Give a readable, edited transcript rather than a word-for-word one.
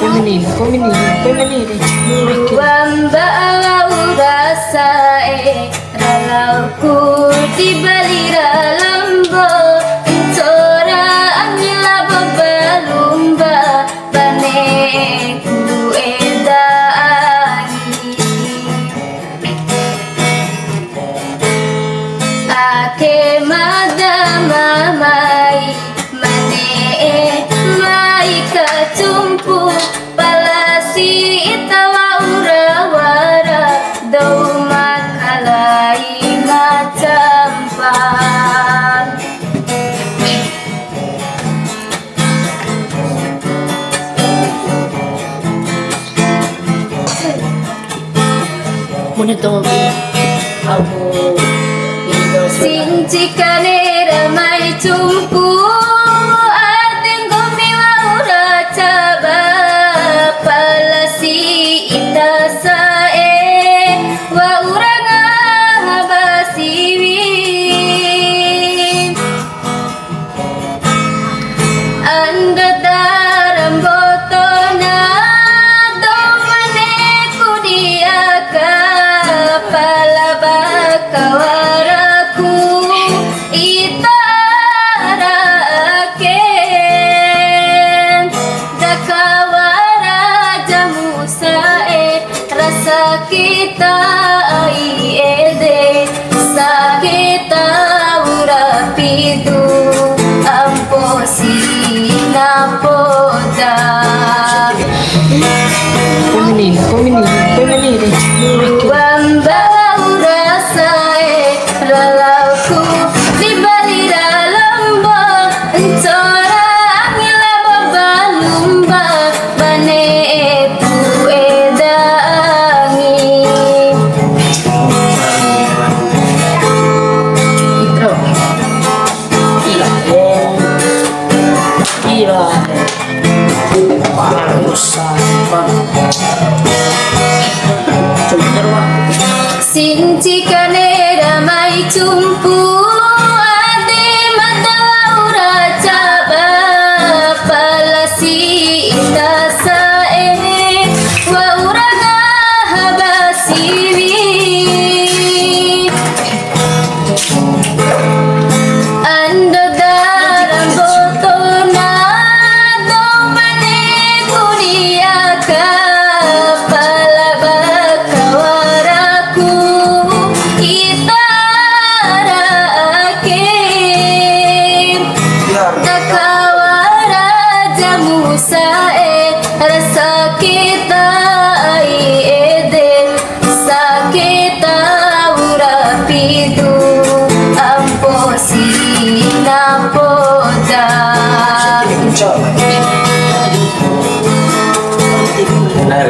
Femenil. Wamba rasa ralau di balira lambo Tora angila babalumba Bane ku edani Ake madamamai Mane mai katumpu Palasi itawa urawara Dau makalai macampan Muna tawagin ako Sinci kanera mai tumpu Ating gumiwa uracaba Palasi itasae Wa uranga habasiwin Anda daram botona Domane kudiaka Palabakawaraku Itaraken Dakawara jamusae Rasa kita aiede Sakita urapidu Amposi napoda Femenil. Wamba urasae Ralauku di balira lambo Entora angila babalumba Bane ku edangi Intro. Ila. Sinci kanera mai tumpu Ade madawa uracaba Palasi itasae Wa uraga habasiwi Ando dalam botona Domane kudiaka Palabakawaraku Itaraken Dakawara jamusae Rasa kita aiede Sakita urapidu Amposi napoda Benar.